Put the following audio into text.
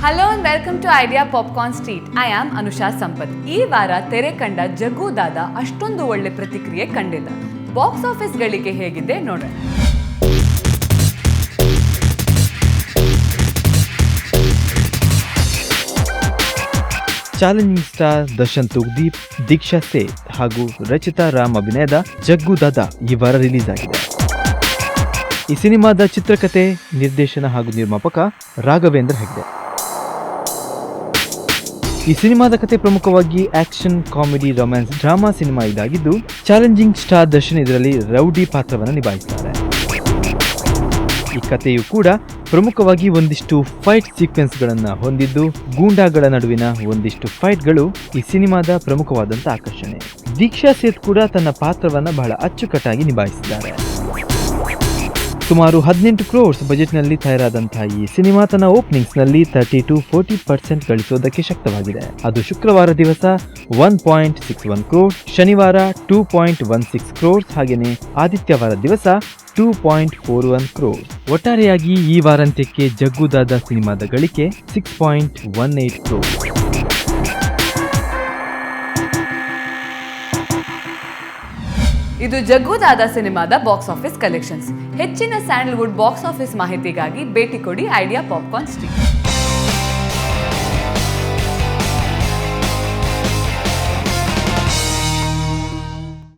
Hello and welcome to idea popcorn street. I am Anusha Sampath. ಈ ವಾರ ತೆರೆ ಕಂಡ ಜಗ್ಗು ದಾದಾ ಅಷ್ಟೊಂದು ಒಳ್ಳೆ ಪ್ರತಿಕ್ರಿಯೆ ಕಂಡಿಲ್ಲ. ಬಾಕ್ಸ್ ಆಫೀಸ್ ಗಳಿಕೆ ಹೇಗಿದೆ ನೋಡೋಣ. ಚಾಲೆಂಜಿಂಗ್ ಸ್ಟಾರ್ ದರ್ಶನ್ ತೂಗ್ದೀಪ್, ದೀಕ್ಷಾ ಸೇಠ್ ಹಾಗೂ ರಚಿತಾ ರಾಮ್ ಅಭಿನಯದ ಜಗ್ಗು ದಾದಾ ಈ ವಾರ ರಿಲೀಸ್ ಆಗಿದೆ. ಈ ಸಿನಿಮಾದ ಚಿತ್ರಕಥೆ, ನಿರ್ದೇಶನ ಹಾಗೂ ನಿರ್ಮಾಪಕ ರಾಘವೇಂದ್ರ ಹೆಗ್ಡೆ. ಈ ಸಿನಿಮಾದ ಕಥೆ ಪ್ರಮುಖವಾಗಿ action, comedy, romance, drama cinema ಇದಾಗಿದ್ದು, ಚಾಲೆಂಜಿಂಗ್ ಸ್ಟಾರ್ ದರ್ಶನ್ ಇದರಲ್ಲಿ ರೌಡಿ ಪಾತ್ರವನ್ನು ನಿಭಾಯಿಸುತ್ತಾರೆ. ಈ ಕಥೆಯು ಕೂಡ ಪ್ರಮುಖವಾಗಿ ಒಂದಿಷ್ಟು ಫೈಟ್ ಸೀಕ್ವೆನ್ಸ್ಗಳನ್ನು ಹೊಂದಿದ್ದು, ಗೂಂಡಾಗಳ ನಡುವಿನ ಒಂದಿಷ್ಟು ಫೈಟ್ಗಳು ಈ ಸಿನಿಮಾದ ಪ್ರಮುಖವಾದಂಥ ಆಕರ್ಷಣೆ. ದೀಕ್ಷಾ ಸೇಠ್ ಕೂಡ ತನ್ನ ಪಾತ್ರವನ್ನು ಬಹಳ ಅಚ್ಚುಕಟ್ಟಾಗಿ ನಿಭಾಯಿಸಿದ್ದಾರೆ. ಸುಮಾರು 18 ಕ್ರೋರ್ಸ್ ಬಜೆಟ್ನಲ್ಲಿ ತಯಾರಾದಂತಹ ಈ ಸಿನಿಮಾ ತನ್ನ ಓಪನಿಂಗ್ಸ್ನಲ್ಲಿ 30 to 40% ಗಳಿಸೋದಕ್ಕೆ ಶಕ್ತವಾಗಿದೆ. ಅದು ಶುಕ್ರವಾರ ದಿವಸ 1.61 ಕ್ರೋರ್ಸ್, ಶನಿವಾರ 2.16 ಕ್ರೋರ್ಸ್, ಹಾಗೆಯೇ ಆದಿತ್ಯವಾರ ದಿವಸ 2.41 ಕ್ರೋರ್ಸ್. ಒಟ್ಟಾರೆಯಾಗಿ ಈ ವಾರಾಂತ್ಯಕ್ಕೆ ಜಗ್ಗು ದಾದಾ ಸಿನಿಮಾದ ಗಳಿಕೆ 6.18 ಕ್ರೋರ್ಸ್. ಇದು ಜಗ್ಗು ದಾದಾ ಸಿನಿಮಾದ ಬಾಕ್ಸ್ ಆಫೀಸ್ ಕಲೆಕ್ಷನ್ಸ್. ಹೆಚ್ಚಿನ ಸ್ಯಾಂಡಲ್ವುಡ್ ಬಾಕ್ಸ್ ಆಫೀಸ್ ಮಾಹಿತಿಗಾಗಿ ಭೇಟಿ ಕೊಡಿ ಐಡಿಯಾ ಪಾಪ್ಕಾರ್ನ್ ಸ್ಟ್ರೀಟ್.